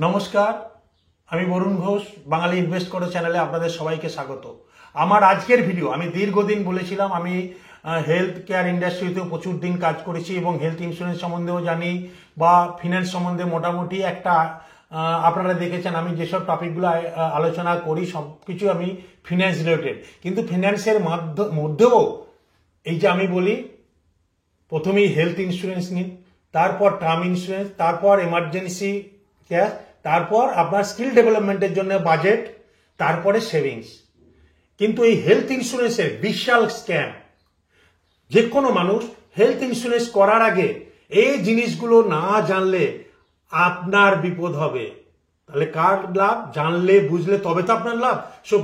নমস্কার, আমি বরুণ ঘোষ। বাঙালি ইনভেস্ট করো চ্যানেলে আপনাদের সবাইকে স্বাগত। আমার আজকের ভিডিও, আমি দীর্ঘদিন বলেছিলাম আমি হেলথ কেয়ার ইন্ডাস্ট্রিতেও প্রচুর দিন কাজ করেছি এবং হেলথ ইন্স্যুরেন্স সম্বন্ধেও জানি বা ফিনান্স সম্বন্ধে মোটামুটি একটা আপনারা দেখেছেন আমি যেসব টপিকগুলো আলোচনা করি সব কিছু আমি ফিনান্স রিলেটেড। কিন্তু ফিনান্সের মধ্যেও এই যে আমি বলি প্রথমেই হেলথ ইন্স্যুরেন্স নিন, তারপর টার্ম ইন্স্যুরেন্স, তারপর এমার্জেন্সি ক্যাশ, তারপর আপনার স্কিল ডেভেলপমেন্টের জন্য বাজেট, তারপরে সেভিংস। কিন্তু এই হেলথ ইন্স্যুরেন্সের বিশাল স্ক্যাম। যে কোনো মানুষ হেলথ ইন্স্যুরেন্স করার আগে এই জিনিসগুলো না জানলে আপনার বিপদ হবে। তাহলে কার লাভ? জানলে বুঝলে তবে তো আপনার লাভ। সব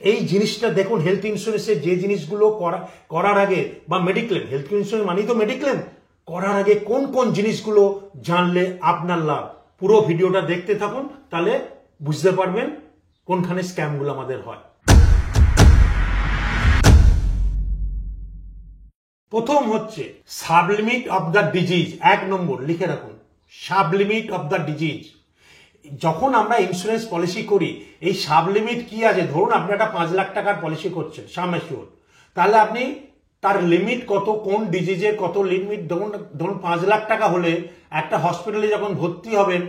এই জিনিসটা দেখুন, হেলথ ইন্স্যুরেন্সের যে জিনিসগুলো করার আগে বা মেডিক্লেম, হেলথ ইন্স্যুরেন্স মানেই তো মেডিক্লেম, করার আগে কোন কোন জিনিসগুলো জানলে আপনার লাভ। পুরো ভিডিওটা দেখতে থাকুন, তাহলে বুঝতে পারবেন কোনখানে স্ক্যামগুলো আমাদের হয়। প্রথম হচ্ছে সাবলিমিট অফ দ্য ডিজিজ। 1 নম্বর লিখে রাখুন, সাবলিমিট অফ দ্য ডিজিজ। যখন আমরা ইন্স্যুরেন্স পলিসি করি, এই সাবলিমিট কি আছে? ধরুন আপনি একটা 5 লাখ টাকার পলিসি করছেন সাম অ্যাসিওরড, তাহলে আপনি তার লিমিট কত, কোন ডিজিজের কত লিমিট, ধরুন 5 লাখ টাকা হলে একটা হসপিটালে যখন ভর্তি হবেন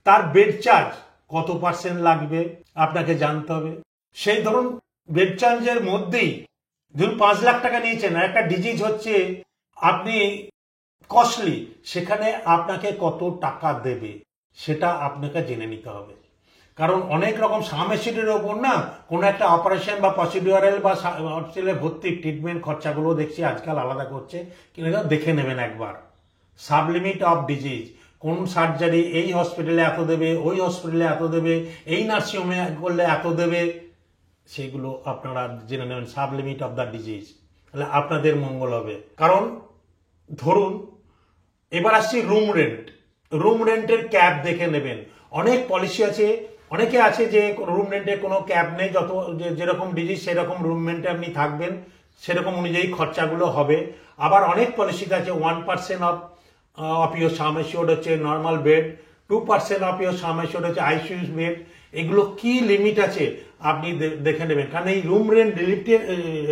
তার বেড চার্জ কত % লাগবে আপনাকে জানতে হবে। সেই ধরুন বেড চার্জের মধ্যেই ধরুন 5 লাখ টাকা নিয়েছেন, আর একটা ডিজিজ হচ্ছে আপনি কস্টলি, সেখানে আপনাকে কত টাকা দেবে সেটা আপনাকে জেনে নিতে হবে। কারণ অনেক রকম সাম অ্যাসিডের ওপর না কোনো একটা অপারেশন বা প্রসিডিউরাল বা হসপিটালে ভর্তি ট্রিটমেন্ট খরচাগুলো দেখছি আজকাল আলাদা করছে, কিন্তু দেখে নেবেন একবার। সাবলিমিট অফ ডিজিজ, কোন সার্জারি এই হসপিটালে এত দেবে, ওই হসপিটালে এত দেবে, এই নার্সিংহোমে করলে এত দেবে, সেগুলো আপনারা জেনে নেবেন। সাবলিমিট অফ দ্য ডিজিজ, তাহলে আপনাদের মঙ্গল হবে। কারণ ধরুন এবার আসছি রুম রেন্ট। রুম রেন্টের ক্যাপ দেখে নেবেন। অনেক পলিসি আছে, অনেকে আছে যে রুম রেন্টের কোনো ক্যাপ নেই, যত যেরকম ডিজিজ সেরকম রুম রেন্টে আপনি থাকবেন, সেরকম অনুযায়ী খরচাগুলো হবে। আবার অনেক পলিসিতে আছে 1% অফ ইউর সাম অ্যাসিওরড হচ্ছে নর্মাল বেড, 2% অফ ইউর সাম অ্যাসিওরড হচ্ছে আইসিইউ বেড। এগুলো কি লিমিট আছে আপনি দেখে নেবেন, কারণ এই রুম রেন্ট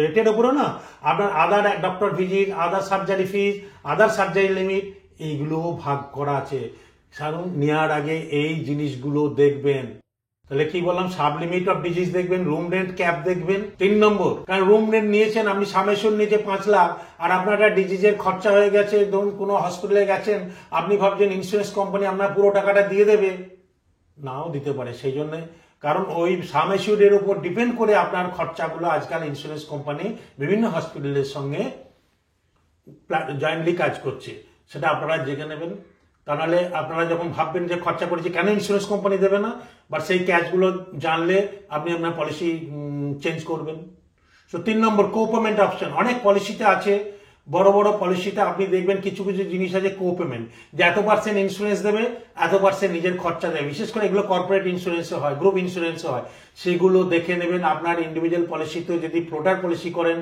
রেটের উপরে না আপনার আদার ডক্টর ভিজিট, আদার সার্জারি ফিজ, আদার সার্জারি লিমিট এইগুলোও ভাগ করা আছে। কারণ নেওয়ার আগে এই জিনিসগুলো দেখবেন। তাহলে কি বললাম? সাবলিমিট অফ ডিজিজ দেখবেন, রুম রেন্ট ক্যাপ দেখবেন। 3 নম্বর, কারণ রুম রেন্ট নিয়েছেন আপনি, সামেশন নিয়েছে 5 লাখ, আর আপনার একটা ডিজিজের খরচা হয়ে গেছে, ধরুন কোনো হসপিটালে গেছেন, আপনি ভাবছেন ইন্স্যুরেন্স কোম্পানি আপনার পুরো টাকাটা দিয়ে দেবে, নাও দিতে পারে। সেই জন্য কারণ ওই সাম অ্যাসিওর্ডের উপর ডিপেন্ড করে আপনার খরচাগুলো আজকাল ইন্স্যুরেন্স কোম্পানি বিভিন্ন হসপিটালের সঙ্গে জয়েন্টলি কাজ করছে, সেটা আপনারা জেনে নেবেন। তা নাহলে আপনারা যখন ভাববেন যে খরচা করেছি কেন ইন্স্যুরেন্স কোম্পানি দেবে না, বাট সেই ক্যাশগুলো জানলে আপনি আপনার পলিসি চেঞ্জ করবেন। সো 3 নম্বর কোপেমেন্ট অপশন। অনেক পলিসিতে আছে, বড় বড় পলিসিতে আপনি দেখবেন কিছু কিছু জিনিস আছে কোপেমেন্ট, যে এত % ইন্স্যুরেন্স দেবে, এত % নিজের খরচা দেবে। বিশেষ করে এগুলো কর্পোরেট ইন্স্যুরেন্সে হয়, গ্রুপ ইন্স্যুরেন্সে হয়, সেগুলো দেখে নেবেন। আপনার ইন্ডিভিজুয়াল পলিসিতে যদি ফ্লোটার পলিসি করেন,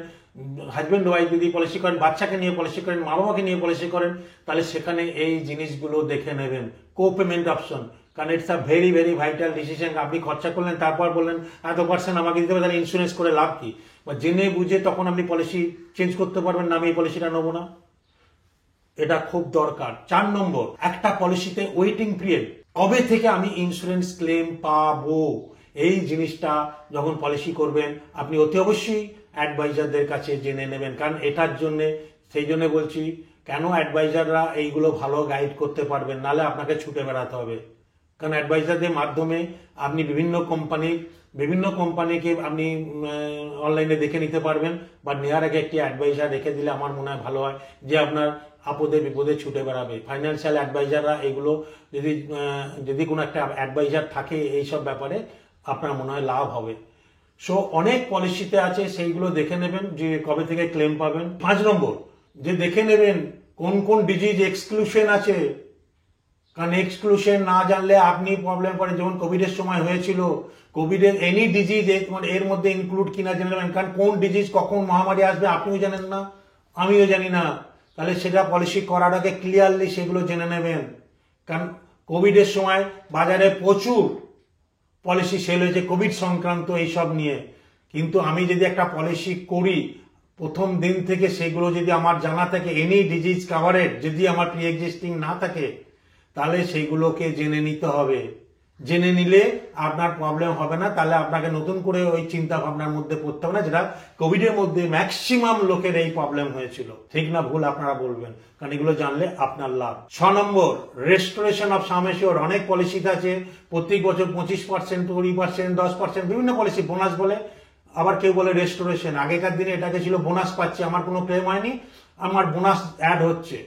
হাজব্যান্ড ওয়াইফ যদি পলিসি করেন, বাচ্চাকে নিয়ে পলিসি করেন, মা বাবাকে নিয়ে পলিসি করেন, তাহলে সেখানে এই জিনিসগুলো দেখে নেবেন। কোপেমেন্ট অপশন, কারণ it's a very very vital decision. আপনি খরচা করলেন, তারপর বললেন এত % আমাকে দিতে হবে, তাহলে ইন্স্যুরেন্স করে লাভ কি? বা জেনে বুঝে তখন আপনি পলিসি চেঞ্জ করতে পারবেন না, আমি এই পলিসিটা নেবো না, এটা খুব দরকার। 4 নম্বর, একটা পলিসিতে ওয়েটিং পিরিয়ড, কবে থেকে আমি ইন্স্যুরেন্স ক্লেম পাবো, এই জিনিসটা যখন পলিসি করবেন আপনি অতি অবশ্যই অ্যাডভাইজারদের কাছে জেনে নেবেন। কারণ এটার জন্য, সেই জন্য বলছি কেন অ্যাডভাইজাররা এইগুলো ভালো গাইড করতে পারবেন, নাহলে আপনাকে ছুটে বেড়াতে হবে। কারণ অ্যাডভাইজারদের মাধ্যমে আপনি বিভিন্ন কোম্পানিকে আপনি অনলাইনে দেখে নিতে পারবেন, বা নেওয়ার আগে একটি অ্যাডভাইজার রেখে দিলে আমার মনে হয় ভালো হয়, যে আপনার আপদে বিপদে ছুটে বেড়াবে। ফাইন্যান্সিয়াল অ্যাডভাইজাররা এগুলো যদি কোনো একটা অ্যাডভাইজার থাকে এইসব ব্যাপারে, আপনার মনে হয় লাভ হবে। সো অনেক পলিসিতে আছে, সেইগুলো দেখে নেবেন যে কবে থেকে ক্লেম পাবেন। 5 নম্বর, যে দেখে নেবেন কোন কোন ডিজিজ এক্সক্লুশন আছে, কারণ এক্সক্লুশন না জানলে আপনি প্রবলেম পড়ে। যেমন কোভিডের সময় হয়েছিল, কোভিডের এনি ডিজিজ এর মধ্যে ইনক্লুড কিনা জেনে নেবেন। কারণ কোন ডিজিজ কখন মহামারী আসবে আপনিও জানেন না, আমিও জানি না, তাহলে সেটা পলিসি করার আগে ক্লিয়ারলি সেগুলো জেনে নেবেন। কারণ কোভিডের সময় বাজারে প্রচুর পলিসি সেল হয়েছে কোভিড সংক্রান্ত এইসব নিয়ে, কিন্তু আমি যদি একটা পলিসি করি প্রথম দিন থেকে সেগুলো যদি আমার জানা থাকে, এনি ডিজিজ কাভারেজ যদি আমার প্রি এক্সিস্টিং না থাকে, তাহলে সেইগুলোকে জেনে নিতে হবে। জেনে নিলে আপনার প্রবলেম হবে না, তাহলে আপনাকে নতুন করে ওই চিন্তা ভাবনার মধ্যে পড়তে হবে না, যেটা কোভিডের মধ্যে ম্যাক্সিমাম লোকের এই প্রবলেম হয়েছিল। ঠিক না ভুল আপনারা বলবেন, কারণ এগুলো জানলে আপনার লাভ। 6 নম্বর, রেস্টোরেশন অফ সাম অ্যাসিওর্ড। অনেক পলিসিতে আছে প্রত্যেক বছর 25%, 20%, 10% বিভিন্ন পলিসি বোনাস বলে, আবার কেউ বলে রেস্টোরেশন। আগেকার দিনে এটাকে ছিল বোনাস পাচ্ছি, আমার কোনো ক্লেম হয়নি, আমার বোনাস অ্যাড হচ্ছে।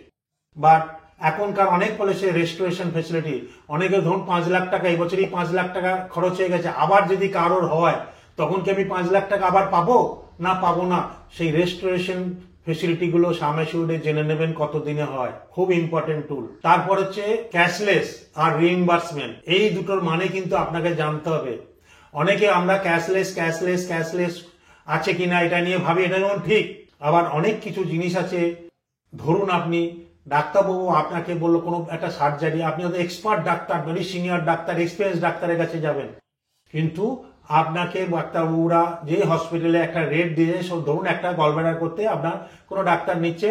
বাট এখনকার অনেক পলিসি রেস্টোরেশন ফেসিলিটি, অনেকে ধরুন 5 লাখ টাকা এই বছরই 5 লাখ টাকা খরচ হয়ে গেছে, আবার যদি কারোর হয় তখন কি আমি 5 লাখ টাকা আবার পাবো না পাবো না, সেই রেস্টোরেশন ফেসিলিটি গুলো সাম অ্যাসিওর্ডে জেনে নেবেন কত দিনে হয়, খুব ইম্পর্টেন্ট টুল। তারপর হচ্ছে ক্যাশলেস আর রিইম্বার্সমেন্ট, এই দুটোর মানে কিন্তু আপনাকে জানতে হবে। অনেকে আমরা ক্যাশলেস ক্যাশলেস ক্যাশলেস আছে কিনা এটা নিয়ে ভাবি, এটা যেমন ঠিক, আবার অনেক কিছু জিনিস আছে। ধরুন আপনি ডাক্তারবাবু আপনাকে বললো কোনো একটা সার্জারি, আপনি হয়তো expert doctor, very senior doctor, experience ডাক্তারের কাছে যাবেন, কিন্তু আপনাকে ডাক্তারবাবুরা যে হসপিটালে একটা রেট দিয়ে, ধরুন একটা গলব্লাডার করতে আপনার কোনো ডাক্তার নিচ্ছে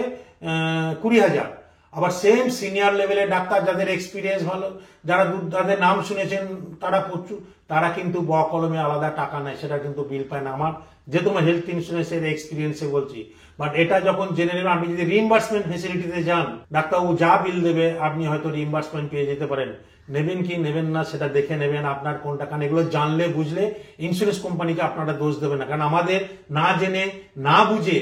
20,000, আবার সেম সিনিয়র লেভেলের ডাক্তার যাদের এক্সপিরিয়েন্স ভালো, যারা যাদের নাম শুনেছেন তারা প্রচুর, তারা কিন্তু কলমে আলাদা টাকা নেয়, সেটা কিন্তু বিল পায় না। আমার যেহেতু আমার হেলথ ইন্স্যুরেন্সের এক্সপিরিয়েন্সে বলছি। বাট এটা যখন জেনে নেবেন, আপনি যদি রিইম্বার্সমেন্ট ফেসিলিটিতে যান, ডাক্তারবাবু যা বিল দেবে আপনি হয়তো রিইম্বার্সমেন্ট পেয়ে যেতে পারেন। নেবেন কি নেবেন না সেটা দেখে নেবেন আপনার কোনটা, কারণ এগুলো জানলে বুঝলে ইন্স্যুরেন্স কোম্পানিকে আপনারা দোষ দেবেন না, কারণ আমাদের না জেনে না বুঝে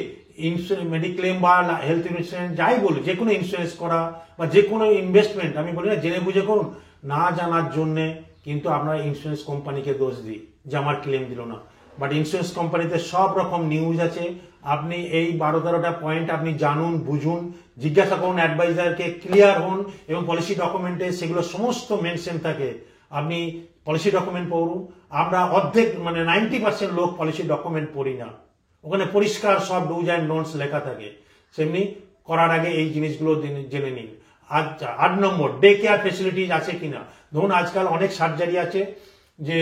ইন্স্যুরেন্স, মেডিক্লেম বা হেলথ ইন্স্যুরেন্স যাই বলি, যে কোনো ইন্স্যুরেন্স করা বা যে কোনো ইনভেস্টমেন্ট, আমি বলি না জেনে বুঝে করুন, না জানার জন্যে কিন্তু আপনারা ইন্স্যুরেন্স কোম্পানিকে দোষ দিই যে আমার ক্লেম দিল না। বাট ইন্স্যুরেন্স কোম্পানিতে সব রকম নিউজ আছে, আপনি এই 12-13টা পয়েন্ট আপনি জানুন, বুঝুন, জিজ্ঞাসা করুন অ্যাডভাইজারকে, ক্লিয়ার হন, এবং পলিসি ডকুমেন্টে সেগুলো সমস্ত মেনশন থাকে। আপনি পলিসি ডকুমেন্ট পড়ুন। আমরা অর্ধেক মানে 90% লোক পলিসি ডকুমেন্ট পড়ি না, ওখানে পরিষ্কার সব ডুজ অ্যান্ড ডোন্টস লেখা থাকে। সেমনি করার আগে এই জিনিসগুলো জেনে নিন। আচ্ছা, 8 নম্বর, ডে কেয়ার ফেসিলিটিজ আছে কিনা। ধরুন আজকাল অনেক সার্জারি আছে যে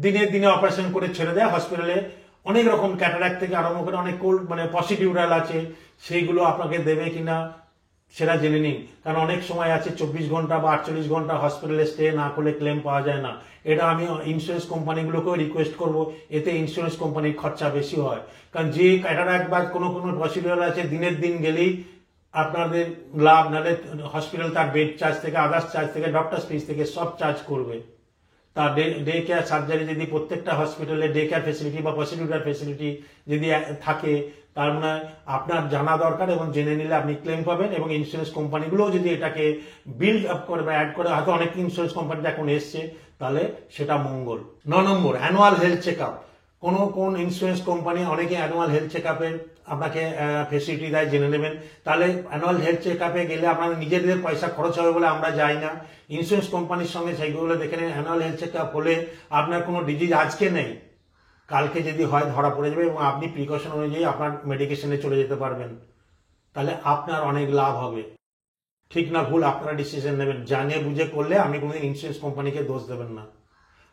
দিনে দিনে অপারেশন করে ছেড়ে দেয় হসপিটালে, অনেক রকম ক্যাটারাক্ট থেকে আরম্ভ করে অনেক কোল্ড মানে পসিডিউরাল আছে, সেইগুলো আপনাকে দেবে কিনা সেটা জেনে নিন। কারণ অনেক সময় আছে 24 ঘন্টা বা 48 ঘন্টা হসপিটালে স্টে না করলে ক্লেম পাওয়া যায় না। এটা আমি ইন্স্যুরেন্স কোম্পানিগুলোকেও রিকোয়েস্ট করব, এতে ইন্স্যুরেন্স কোম্পানির খরচা বেশি হয়। কারণ যে ক্যাটারাক্ট বা কোনো কোনো পসিডিউরাল আছে দিনের দিন গেলেই আপনাদের লাভ, নাহলে হসপিটাল তার বেড চার্জ থেকে, আদার্স চার্জ থেকে, ডক্টর ফিস থেকে সব চার্জ করবে। তার ডে কেয়ার সার্জারি যদি প্রত্যেকটা হসপিটালে ডে কেয়ার ফেসিলিটি বা প্রসিডিউরাল ফেসিলিটি যদি থাকে, তার মানে আপনার জানা দরকার, এবং জেনে নিলে আপনি ক্লেম পাবেন। এবং ইন্স্যুরেন্স কোম্পানিগুলোও যদি এটাকে বিল্ড আপ করে বা অ্যাড করে, হয়তো অনেক ইন্স্যুরেন্স কোম্পানিতে এখন এসছে, তাহলে সেটা মঙ্গল। 9 নম্বর, অ্যানুয়াল হেলথ চেক আপ। কোন ইন্স্যুরেন্স কোম্পানি অনেকে অ্যানুয়াল হেলথ চেক আপের আপনাকে ফেসিলিটি দেয়, জেনে নেবেন। তাহলে অ্যানুয়াল হেলথ চেক আপে গেলে আপনাদের নিজেদের পয়সা খরচ হবে বলে আমরা যাই না, ইন্স্যুরেন্স কোম্পানির সঙ্গে সেইগুলো দেখে নেন। অ্যানুয়াল হেলথ চেক আপ হলে আপনার কোনো ডিজিজ আজকে নেই, কালকে যদি হয় ধরা পড়ে যাবে, এবং আপনি প্রিকশন অনুযায়ী আপনার মেডিকেশনে চলে যেতে পারবেন। তাহলে আপনার অনেক লাভ হবে। ঠিক না ভুল আপনারা ডিসিশন নেবেন, জানিয়ে বুঝে করলে আপনি কোনোদিন ইন্স্যুরেন্স কোম্পানিকে দোষ দেবেন না।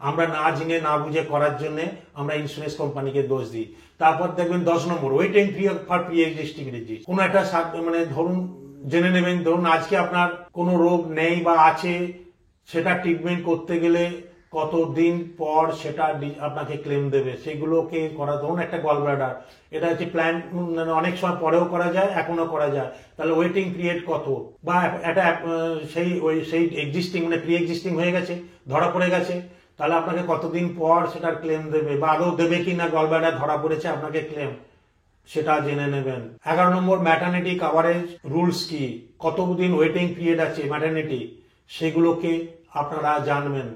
আমরা না জেনে না বুঝে করার জন্য আমরা ইন্স্যুরেন্স কোম্পানিকে দোষ দিই। তারপর দেখবেন 10 নম্বর, waiting period for pre existing disease. কোনো একটা মানে ধরুন জেনে নেবেন, ধরুন আজকে আপনার কোনো রোগ নেই বা আছে, সেটা ট্রিটমেন্ট করতে গেলে কতদিন পর সেটা আপনাকে ক্লেম দেবে, সেগুলোকে করা। ধরুন একটা গলব্লাডার, এটা হচ্ছে প্ল্যান, অনেক সময় পরেও করা যায়, এখনো করা যায়, তাহলে ওয়েটিং পিরিয়ড কত, বা এটা সেই এক্সিস্টিং মানে প্রি এক্সিস্টিং হয়ে গেছে, ধরা পড়ে গেছে, তাহলে আপনাকে কতদিন পর সেটার ক্লেম দেবে, বা আদৌ দেবে কি না, গলব্লাডার ধরা পড়েছে আপনাকে ক্লেম, সেটা জেনে নেবেন। 11 নম্বর, ম্যাটারনিটি কাভারেজ রুলস কি, কতদিন ওয়েটিং পিরিয়ড আছে ম্যাটারনিটি, সেগুলোকে আপনারা জানবেন।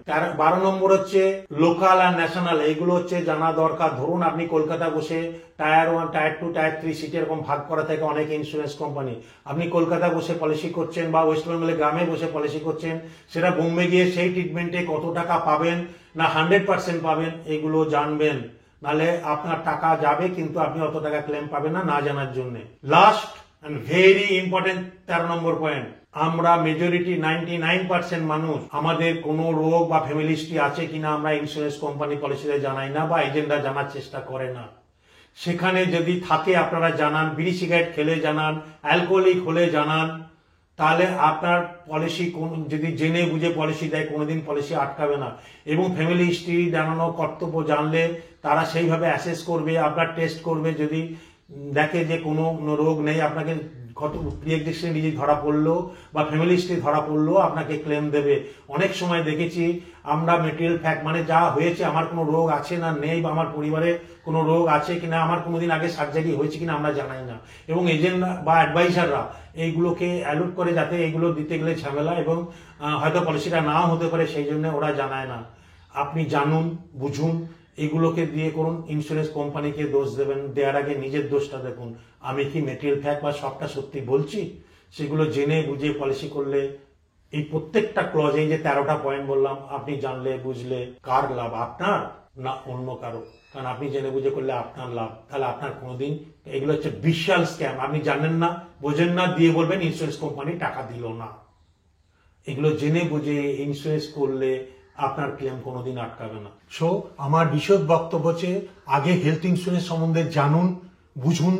12 নম্বর হচ্ছে লোকাল আর ন্যাশনাল, এইগুলো হচ্ছে জানা দরকার। ধরুন আপনি কলকাতা বসে টায়ার 1, টায়ার 2, টায়ার 3 সিটি এরকম ভাগ করা থাকে অনেক ইন্স্যুরেন্স কোম্পানি। আপনি কলকাতা বসে পলিসি করছেন বা ওয়েস্ট বেঙ্গলে গ্রামে বসে পলিসি করছেন, সেটা বোম্বে গিয়ে সেই ট্রিটমেন্টে কত টাকা পাবেন না 100% পাবেন, এগুলো জানবেন। নাহলে আপনার টাকা যাবে কিন্তু আপনি অত টাকা ক্লেম পাবেন না, না জানার জন্য। Last and very important 13 number point, আমরা মেজরিটি 99% মানুষ আমাদের কোনো রোগ বা ফ্যামিলি হিস্ট্রি আছে কিনা আমরা ইন্স্যুরেন্স কোম্পানি পলিসিতে জানাই না বা এজেন্টরা জানার চেষ্টা করে না। সেখানে যদি থাকে আপনারা জানান, বিড়ি সিগারেট খেলে জানান, অ্যালকোহলিক হলে জানান, তাহলে আপনার পলিসি যদি জেনে বুঝে পলিসি দেয় কোনোদিন পলিসি আটকাবে না। এবং ফ্যামিলি হিস্ট্রি জানানো কর্তব্য জানলে তারা সেইভাবে অ্যাসেস করবে, আপনার টেস্ট করবে, যদি দেখে যে কোনো রোগ নেই আপনাকে প্রি এক্সিস্টিং ডিজিজ ধরা পড়লো বা ফ্যামিলি হিস্ট্রি ধরা পড়লো আপনাকে ক্লেম দেবে। অনেক সময় দেখেছি আমরা মেটেরিয়াল ফ্যাক্ট মানে যা হয়েছে আমার কোনো রোগ আছে না নেই বা আমার পরিবারে কোনো রোগ আছে কিনা, আমার কোনোদিন আগে সার্জারি হয়েছে কিনা আমরা জানাই না। এবং এজেন্ট বা অ্যাডভাইজাররা এইগুলোকে অ্যালুট করে যাতে এইগুলো দিতে গেলে ঝামেলা এবং হয়তো পলিসিটা নাও হতে পারে, সেই জন্য ওরা জানায় না। আপনি জানুন, বুঝুন, এগুলোকে দিয়ে করুন। ইন্স্যুরেন্স কোম্পানিকে দোষ দেওয়ার আগে নিজের দোষটা দেখুন। আমি কি মেটেরিয়াল ফ্যাক্ট বা সবটা সত্যি বলছি? সেগুলো জেনে বুঝে পলিসি করলে এই প্রত্যেকটা ক্লজ, এই যে 13টা পয়েন্ট বললাম, আপনি জানলে বুঝলে কার লাভ, আপনার না অন্য কারো? কারণ আপনি জেনে বুঝে করলে আপনার লাভ। তাহলে আপনার কোনোদিন, এগুলো হচ্ছে বিশাল স্ক্যাম। আপনি জানেন না, বোঝেন না, দিয়ে বলবেন ইন্স্যুরেন্স কোম্পানি টাকা দিল না। এগুলো জেনে বুঝে ইন্স্যুরেন্স করলে আপনার ক্লেম কোনোদিন আটকাবে না। সো আমার বিশদ বক্তব্য হচ্ছে আগে হেলথ ইন্স্যুরেন্স সম্বন্ধে জানুন, বুঝুন,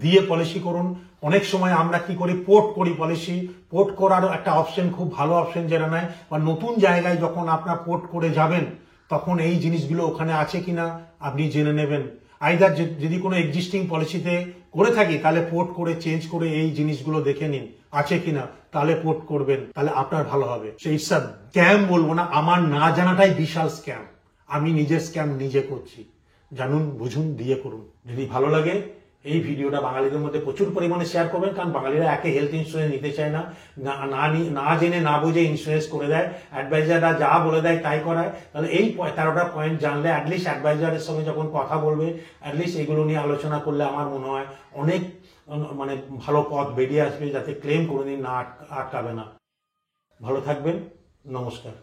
দিয়ে পলিসি করুন। অনেক সময় আমরা কি করি, পোর্ট করি পলিসি। পোর্ট করারও একটা অপশন, খুব ভালো অপশন যেটা নেয়, বা নতুন জায়গায় যখন আপনার পোর্ট করে যাবেন তখন এই জিনিসগুলো ওখানে আছে কিনা আপনি জেনে নেবেন। আইদার যদি কোনো এক্সিস্টিং পলিসিতে করে থাকি তাহলে পোর্ট করে চেঞ্জ করে এই জিনিসগুলো দেখে নিন আছে কিনা, তাহলে পোর্ট করবেন, তাহলে আপনার ভালো হবে। সেই স্ক্যাম বলবো না, আমার না জানাটাই বিশাল স্ক্যাম। আমি নিজের স্ক্যাম নিজে করছি। জানুন, বুঝুন, দিয়ে করুন। যদি ভালো লাগে এই ভিডিওটা বাঙালিদের মধ্যে প্রচুর পরিমাণে শেয়ার করবেন, কারণ বাঙালিরা একে হেলথ ইন্স্যুরেন্স নিতে চায় না, না জেনে না বুঝে ইন্স্যুরেন্স করে দেয়। অ্যাডভাইজাররা যা বলে দেয় তাই করায়। তাহলে এই 13টা পয়েন্ট জানলে অ্যাটলিস্ট অ্যাডভাইজারের সঙ্গে যখন কথা বলবে অ্যাটলিস্ট এগুলো নিয়ে আলোচনা করলে আমার মনে হয় অনেক ভালো পথ বেরিয়ে আসবে, যাতে ক্লেম কোনোদিন না আটকাবে না। ভালো থাকবেন, নমস্কার।